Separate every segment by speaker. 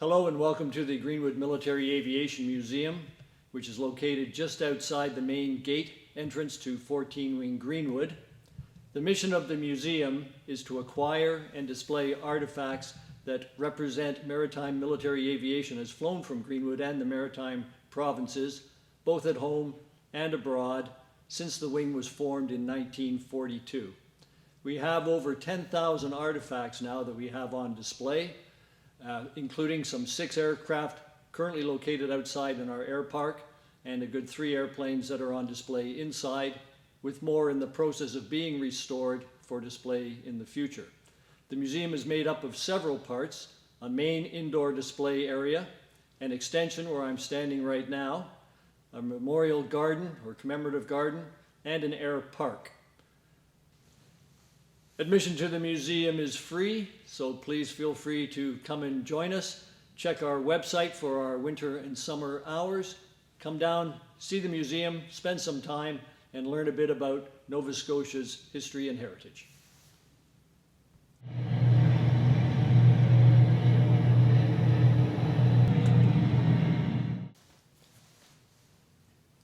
Speaker 1: Hello and welcome to the Greenwood Military Aviation Museum, which is located just outside the main gate entrance to 14 Wing Greenwood. The mission of the museum is to acquire and display artifacts that represent maritime military aviation as flown from Greenwood and the maritime provinces, both at home and abroad, since the wing was formed in 1942. We have over 10,000 artifacts now that we have on display, including some 6 aircraft currently located outside in our air park and a good 3 airplanes that are on display inside, with more in the process of being restored for display in the future. The museum is made up of several parts: a main indoor display area, an extension where I'm standing right now, a memorial garden or commemorative garden, and an air park. Admission to the museum is free, so please feel free to come and join us. Check our website for our winter and summer hours. Come down, see the museum, spend some time, and learn a bit about Nova Scotia's history and heritage.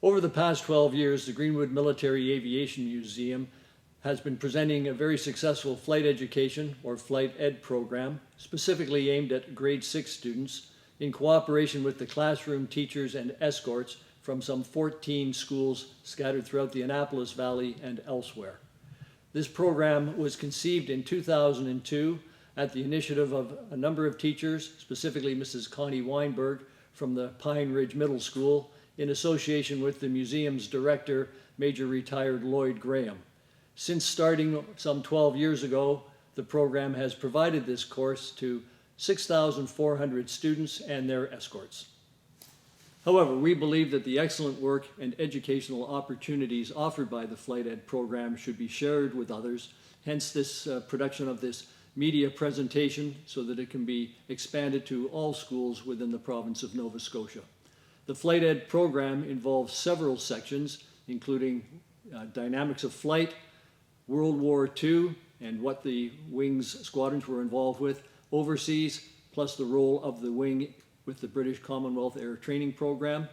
Speaker 1: Over the past 12 years, the Greenwood Military Aviation Museum has been presenting a very successful flight education or flight ed program, specifically aimed at grade 6 students, in cooperation with the classroom teachers and escorts from some 14 schools scattered throughout the Annapolis Valley and elsewhere. This program was conceived in 2002 at the initiative of a number of teachers, specifically Mrs. Connie Weinberg from the Pine Ridge Middle School, in association with the museum's director, Major Retired Lloyd Graham. Since starting some 12 years ago, the program has provided this course to 6,400 students and their escorts. However, we believe that the excellent work and educational opportunities offered by the Flight Ed program should be shared with others, hence this production of this media presentation so that it can be expanded to all schools within the province of Nova Scotia. The Flight Ed program involves several sections, including dynamics of flight, World War II and what the wing's squadrons were involved with, overseas, plus the role of the wing with the British Commonwealth Air Training Program.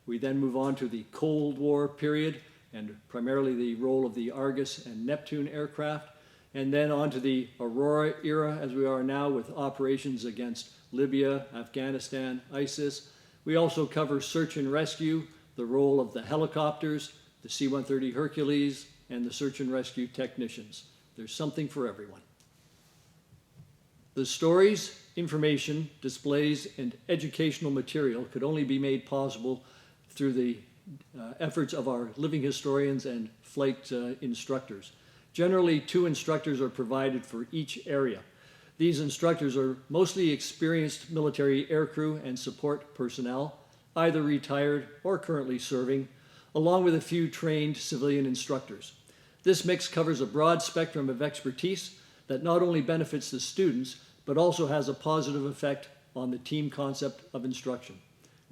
Speaker 1: We then move on to the Cold War period and primarily the role of the Argus and Neptune aircraft, and then on to the Aurora era as we are now with operations against Libya, Afghanistan, ISIS. We also cover search and rescue, the role of the helicopters, the C-130 Hercules, and the search and rescue technicians. There's something for everyone. The stories, information, displays, and educational material could only be made possible through the efforts of our living historians and flight instructors. Generally, 2 instructors are provided for each area. These instructors are mostly experienced military aircrew and support personnel, either retired or currently serving, along with a few trained civilian instructors. This mix covers a broad spectrum of expertise that not only benefits the students, but also has a positive effect on the team concept of instruction.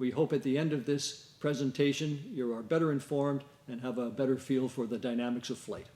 Speaker 1: We hope at the end of this presentation you are better informed and have a better feel for the dynamics of flight.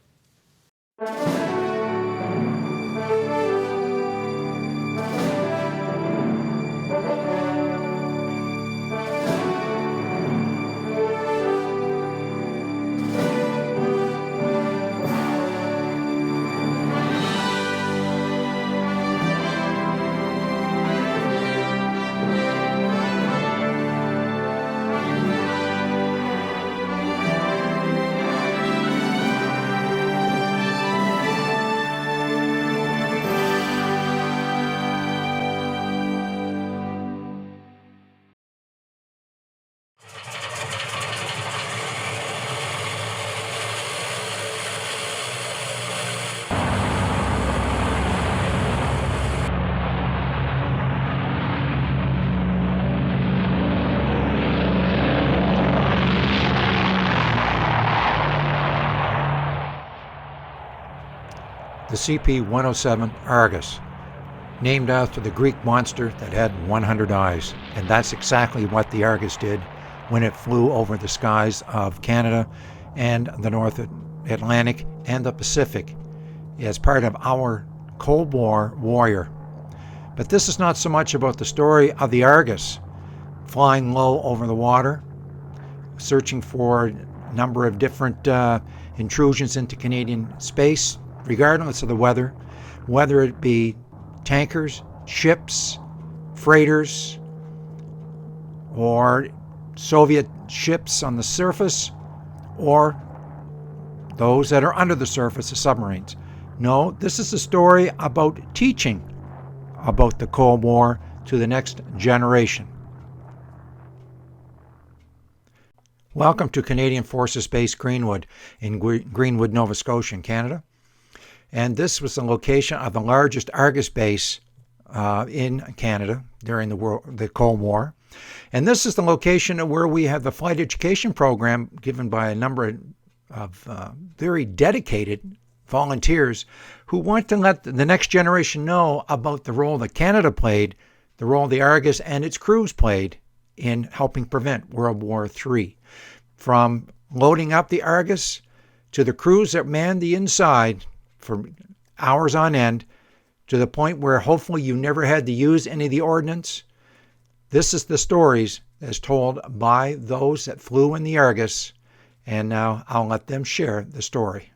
Speaker 2: The CP-107 Argus, named after the Greek monster that had 100 eyes. And that's exactly what the Argus did when it flew over the skies of Canada and the North Atlantic and the Pacific as part of our Cold War warrior. But this is not so much about the story of the Argus flying low over the water, searching for a number of different intrusions into Canadian space, regardless of the weather, whether it be tankers, ships, freighters, or Soviet ships on the surface, or those that are under the surface, the submarines. No, this is a story about teaching about the Cold War to the next generation. Welcome to Canadian Forces Base Greenwood in Greenwood, Nova Scotia, in Canada. And this was the location of the largest Argus base in Canada during the Cold War. And this is the location where we have the flight education program given by a number of very dedicated volunteers who want to let the next generation know about the role that Canada played, the role the Argus and its crews played in helping prevent World War III. From loading up the Argus to the crews that manned the inside for hours on end, to the point where hopefully you never had to use any of the ordnance. This is the stories as told by those that flew in the Argus, and now I'll let them share the story.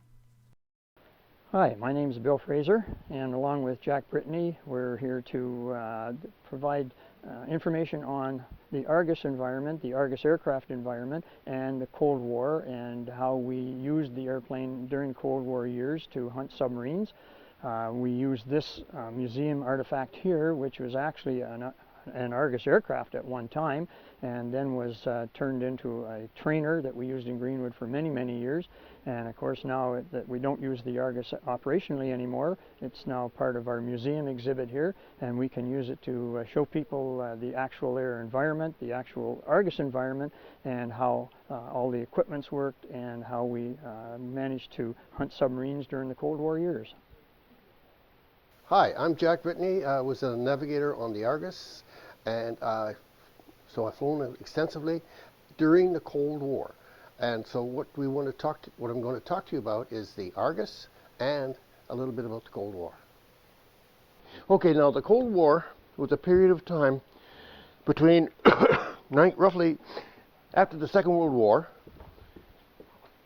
Speaker 3: Hi, my name is Bill Fraser, and along with Jack Brittany, we're here to provide information on the Argus environment, the Argus aircraft environment, and the Cold War, and how we used the airplane during Cold War years to hunt submarines. We used this museum artifact here, which was actually an Argus aircraft at one time, and then was turned into a trainer that we used in Greenwood for many, many years. And of course, now that we don't use the Argus operationally anymore, it's now part of our museum exhibit here, and we can use it to show people the actual air environment, the actual Argus environment, and how all the equipment's worked, and how we managed to hunt submarines during the Cold War years.
Speaker 4: Hi, I'm Jack Brittany. I was a navigator on the Argus, and so I've flown extensively during the Cold War. And so what I'm going to talk to you about is the Argus and a little bit about the Cold War. Okay, now the Cold War was a period of time between roughly after the Second World War,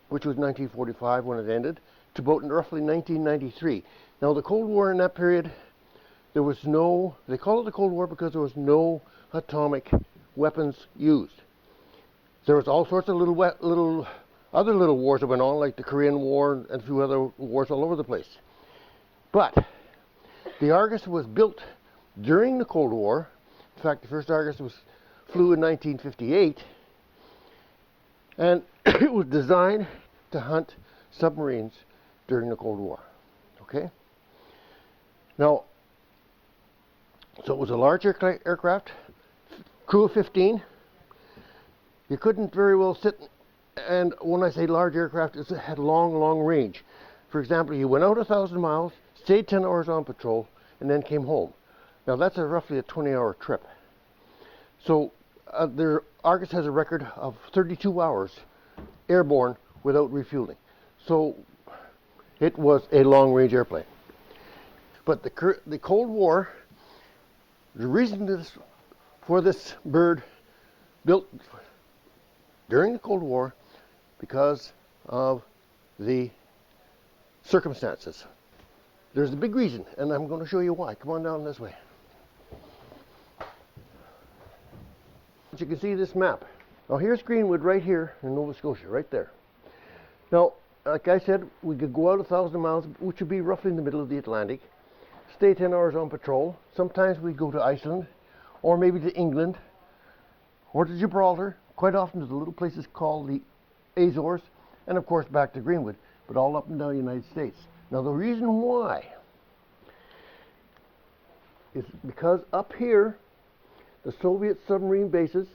Speaker 4: which was 1945 when it ended, to about roughly 1993. Now the Cold War in that period, there was no, they call it the Cold War because there was no atomic weapons used. There was all sorts of other little wars that went on, like the Korean War and a few other wars all over the place. But the Argus was built during the Cold War. In fact, the first Argus flew in 1958, and it was designed to hunt submarines during the Cold War. Okay? Now, so it was a large aircraft, crew of 15. You couldn't very well sit, and when I say large aircraft, it had long range. For example, you went out 1,000 miles, stayed 10 hours on patrol, and then came home. Now that's roughly a 20-hour trip. So the Argus has a record of 32 hours airborne without refueling. So it was a long-range airplane. But the Cold War, the reason for this bird built during the Cold War, because of the circumstances. There's a big reason, and I'm going to show you why. Come on down this way. You can see this map. Now here's Greenwood right here in Nova Scotia, right there. Now, like I said, we could go out 1,000 miles, which would be roughly in the middle of the Atlantic, stay 10 hours on patrol. Sometimes we'd go to Iceland, or maybe to England, or to Gibraltar, quite often to the little places called the Azores, and of course back to Greenwood, but all up and down the United States. Now the reason why is because up here, the Soviet submarine bases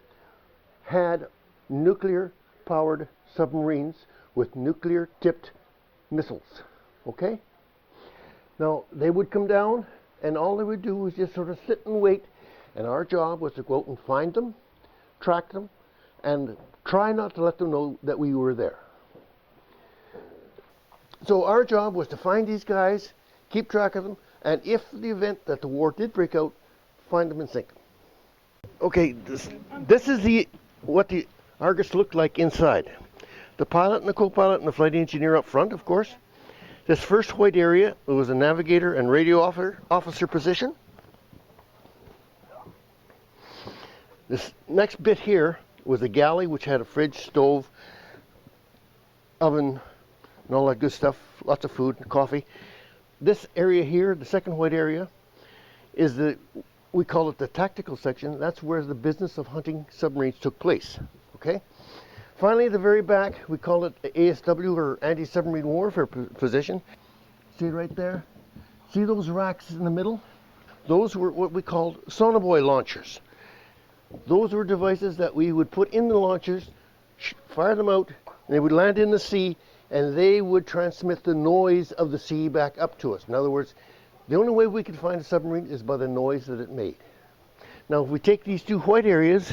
Speaker 4: had nuclear-powered submarines with nuclear-tipped missiles, okay? Now, they would come down, and all they would do was just sort of sit and wait, and our job was to go out and find them, track them, and try not to let them know that we were there. So our job was to find these guys, keep track of them, and if the event that the war did break out, find them and sink them. Okay, this is what the Argus looked like inside. The pilot and the co-pilot and the flight engineer up front, of course. This first white area was a navigator and radio officer position. This next bit here was a galley which had a fridge, stove, oven, and all that good stuff, lots of food, coffee. This area here, the second white area, is we call it the tactical section. That's where the business of hunting submarines took place, okay? Finally, at the very back, we call it the ASW, or Anti-Submarine Warfare Position. See it right there? See those racks in the middle? Those were what we called sonobuoy launchers. Those were devices that we would put in the launchers, fire them out, and they would land in the sea, and they would transmit the noise of the sea back up to us. In other words, the only way we could find a submarine is by the noise that it made. Now, if we take these two white areas,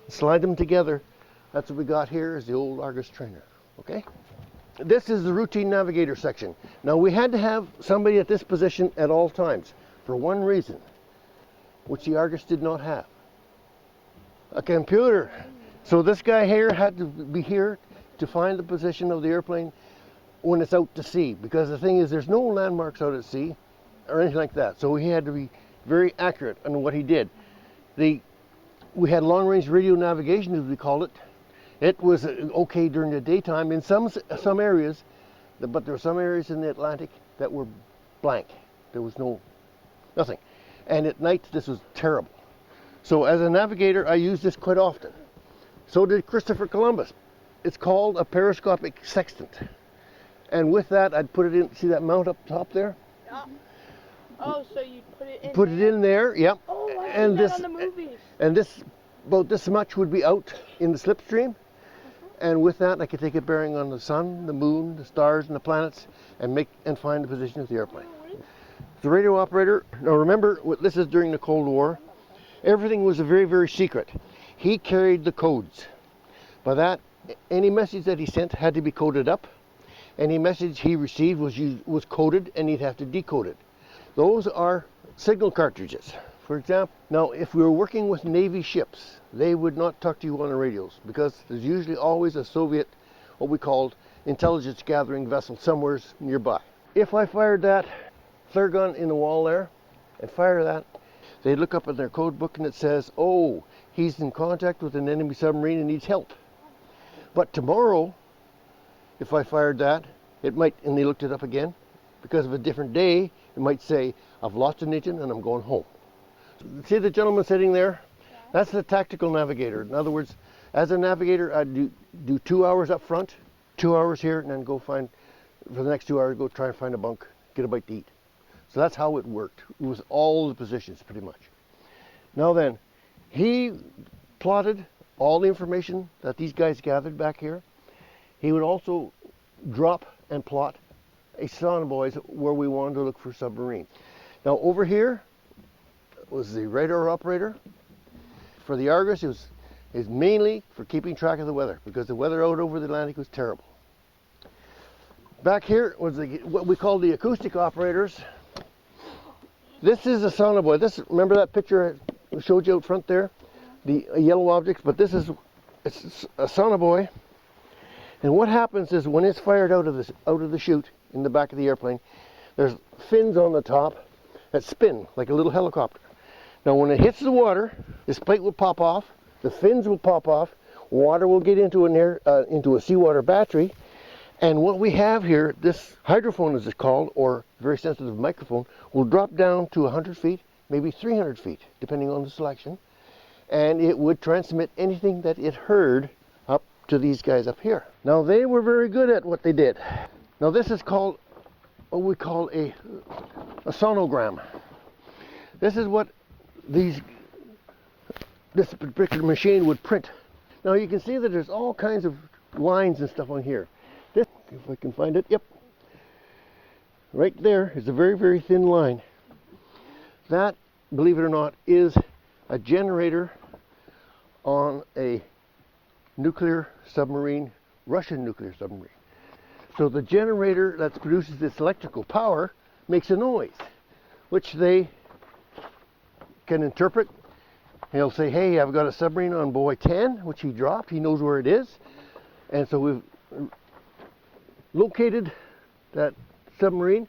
Speaker 4: slide them together, that's what we got here is the old Argus trainer, okay? This is the routine navigator section. Now, we had to have somebody at this position at all times for one reason, which the Argus did not have. A computer. So this guy here had to be here to find the position of the airplane when it's out to sea, because the thing is there's no landmarks out at sea or anything like that. So he had to be very accurate on what he did. We had long-range radio navigation, as we called it. It was okay during the daytime in some areas, but there were some areas in the Atlantic that were blank. There was nothing. And at night, this was terrible. So as a navigator, I used this quite often. So did Christopher Columbus. It's called a periscopic sextant. And with that, I'd put it in, see that mount up top there?
Speaker 5: Yeah. Oh, so you put it in
Speaker 4: Put
Speaker 5: there?
Speaker 4: it in there, yep.
Speaker 5: Oh, I
Speaker 4: And
Speaker 5: see that on the movies.
Speaker 4: And this, about this much would be out in the slipstream. And with that, I could take a bearing on the sun, the moon, the stars, and the planets, and find the position of the airplane. The radio operator, now remember, this is during the Cold War. Everything was very, very secret. He carried the codes. By that, any message that he sent had to be coded up. Any message he received was coded, and he'd have to decode it. Those are signal cartridges. For example, now if we were working with Navy ships, they would not talk to you on the radios because there's usually always a Soviet, what we called intelligence gathering vessel somewhere nearby. If I fired that flare gun in the wall there and fire that, they'd look up in their code book and it says, oh, he's in contact with an enemy submarine and needs help. But tomorrow, if I fired that, it might, and they looked it up again, because of a different day, it might say, I've lost an engine and I'm going home. See the gentleman sitting there? That's the tactical navigator. In other words, as a navigator, I'd do 2 hours up front, 2 hours here, and then go find, for the next 2 hours, go try and find a bunk, get a bite to eat. So that's how it worked. It was all the positions, pretty much. Now then, he plotted all the information that these guys gathered back here. He would also drop and plot a sonobuoys where we wanted to look for submarines. Now over here was the radar operator. For the Argus, it was mainly for keeping track of the weather, because the weather out over the Atlantic was terrible. Back here was what we call the acoustic operators. This is a sonobuoy. Remember that picture I showed you out front there? The yellow objects, but it's a sonobuoy. And what happens is when it's fired out of the chute in the back of the airplane, there's fins on the top that spin like a little helicopter. Now when it hits the water, this plate will pop off, the fins will pop off, water will get into a seawater battery, and what we have here, this hydrophone as it's called, or very sensitive microphone, will drop down to 100 feet, maybe 300 feet, depending on the selection, and it would transmit anything that it heard up to these guys up here. Now they were very good at what they did. Now this is called what we call a sonogram. This is what this particular machine would print. Now you can see that there's all kinds of lines and stuff on here. This, if I can find it, yep. Right there is a very, very thin line. That, believe it or not, is a generator on a nuclear submarine, Russian nuclear submarine. So the generator that produces this electrical power makes a noise, which they can interpret. He'll say, hey, I've got a submarine on buoy 10, which he dropped. He knows where it is. And so we've located that submarine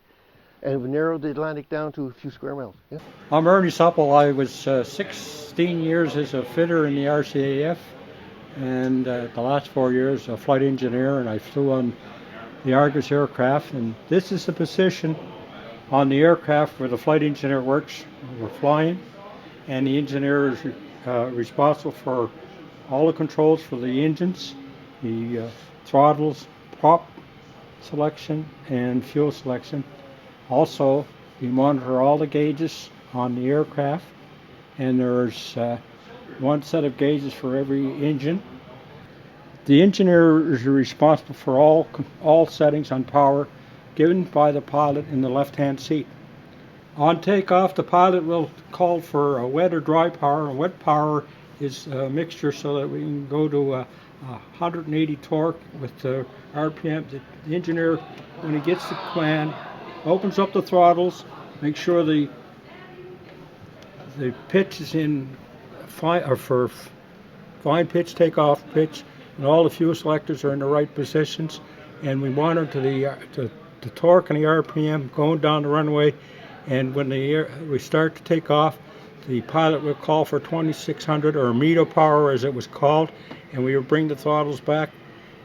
Speaker 4: and we've narrowed the Atlantic down to a few square miles. Yeah?
Speaker 6: I'm Ernie Supple. I was 16 years as a fitter in the RCAF, and the last 4 years a flight engineer, and I flew on the Argus aircraft. And this is the position on the aircraft where the flight engineer works. We're flying, and the engineer is responsible for all the controls for the engines, the throttles, prop selection, and fuel selection. Also, we monitor all the gauges on the aircraft, and there's one set of gauges for every engine. The engineer is responsible for all settings on power given by the pilot in the left-hand seat. On takeoff, the pilot will call for a wet or dry power. A wet power is a mixture so that we can go to 180 torque with the RPM. The engineer, when he gets the command, opens up the throttles, makes sure the pitch is in for fine pitch, takeoff pitch, and all the fuel selectors are in the right positions, and we monitor the torque and the RPM going down the runway. And when we start to take off, the pilot will call for 2600 or METO power as it was called, and we will bring the throttles back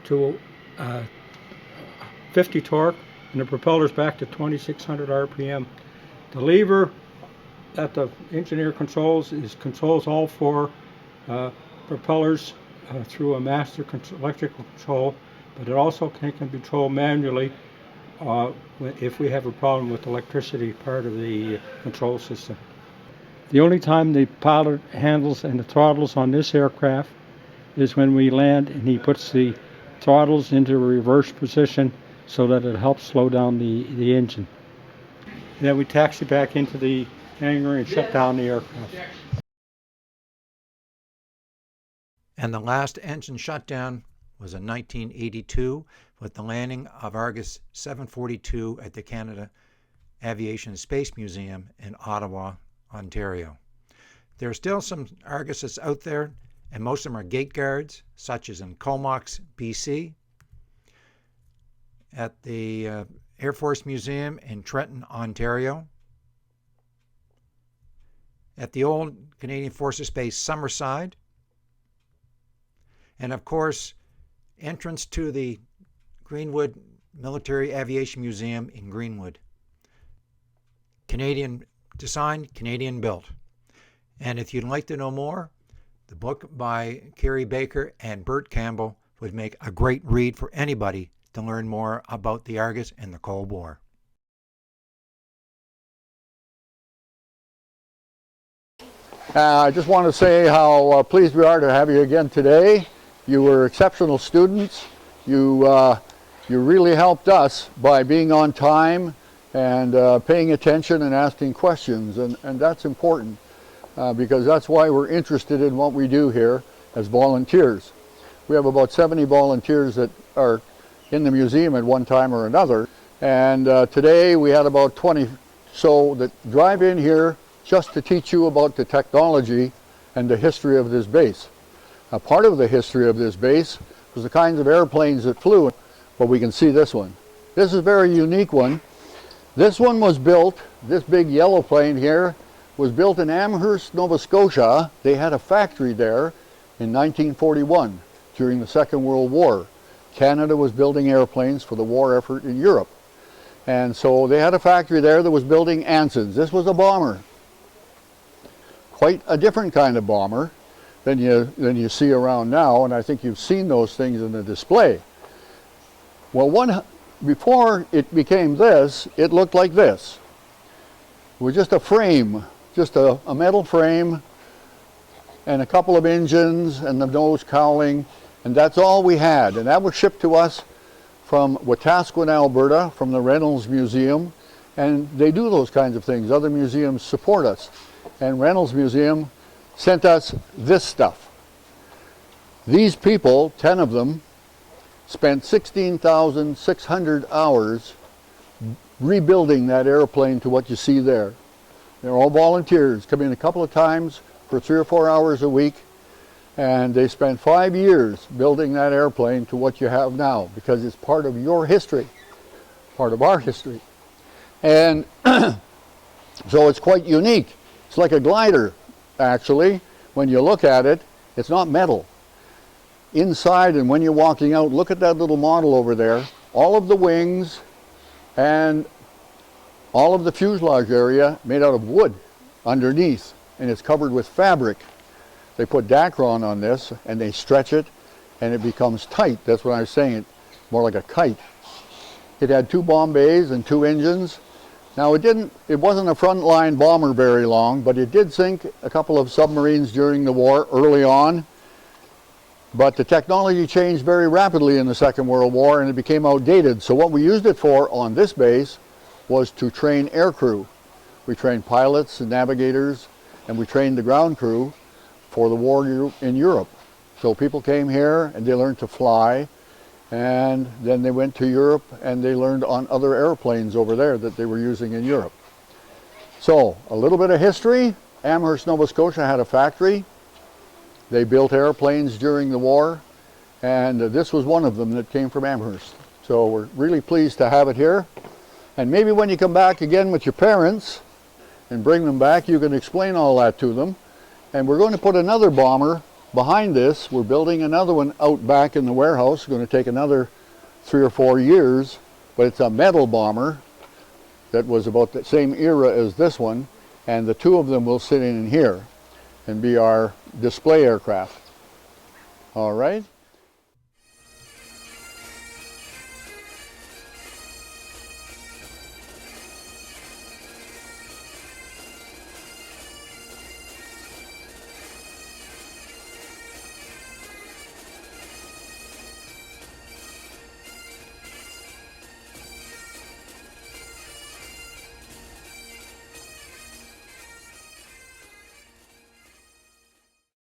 Speaker 6: to 50 torque and the propellers back to 2600 RPM. The lever that the engineer controls controls all four propellers through a master electrical control, but it also can be controlled manually if we have a problem with the electricity part of the control system. The only time the pilot handles and the throttles on this aircraft is when we land and he puts the throttles into a reverse position so that it helps slow down the engine. Then we taxi back into the hangar and shut down the aircraft.
Speaker 2: And the last engine shutdown was in 1982 with the landing of Argus 742 at the Canada Aviation Space Museum in Ottawa, Ontario. There are still some Arguses out there, and most of them are gate guards, such as in Comox, BC, at the Air Force Museum in Trenton, Ontario, at the old Canadian Forces Base Summerside, and of course, entrance to the Greenwood Military Aviation Museum in Greenwood. Canadian designed, Canadian built. And if you'd like to know more, the book by Kerry Baker and Bert Campbell would make a great read for anybody to learn more about the Argus and the Cold War.
Speaker 7: I just want to say how pleased we are to have you again today. You were exceptional students. You really helped us by being on time and paying attention and asking questions, and that's important because that's why we're interested in what we do here as volunteers. We have about 70 volunteers that are in the museum at one time or another, and today we had about 20 so that drive in here just to teach you about the technology and the history of this base. A part of the history of this base was the kinds of airplanes that flew, but we can see this one. This is a very unique one. This one was built, this big yellow plane here, was built in Amherst, Nova Scotia. They had a factory there in 1941 during the Second World War. Canada was building airplanes for the war effort in Europe. And so they had a factory there that was building Ansons. This was a bomber. Quite a different kind of bomber than you see around now, and I think you've seen those things in the display. Well, before it became this, it looked like this. It was just a frame, just a metal frame, and a couple of engines and the nose cowling, and that's all we had. And that was shipped to us from Wetaskiwin, Alberta, from the Reynolds Museum, and they do those kinds of things. Other museums support us, and Reynolds Museum sent us this stuff. These people, 10 of them, spent 16,600 hours rebuilding that airplane to what you see there. They're all volunteers, come in a couple of times for 3 or 4 hours a week, and they spent 5 years building that airplane to what you have now, because it's part of your history, part of our history. And so it's quite unique. It's like a glider, actually. When you look at it, it's not metal. Inside, and when you're walking out, look at that little model over there. All of the wings and all of the fuselage area made out of wood underneath, and it's covered with fabric. They put Dacron on this, and they stretch it, and it becomes tight. That's what I was saying, more like a kite. It had 2 bomb bays and 2 engines. Now it wasn't a frontline bomber very long, but it did sink a couple of submarines during the war early on. But the technology changed very rapidly in the Second World War, and it became outdated. So what we used it for on this base was to train aircrew. We trained pilots and navigators, and we trained the ground crew for the war in Europe. So people came here and they learned to fly, and then they went to Europe and they learned on other airplanes over there that they were using in Europe. So a little bit of history. Amherst, Nova Scotia had a factory. They built airplanes during the war, and this was one of them that came from Amherst. So we're really pleased to have it here. And maybe when you come back again with your parents and bring them back, you can explain all that to them. And we're going to put another bomber behind this. We're building another one out back in the warehouse. It's going to take another 3 or 4 years, but it's a metal bomber that was about the same era as this one, and the 2 of them will sit in here and be our display aircraft. All right.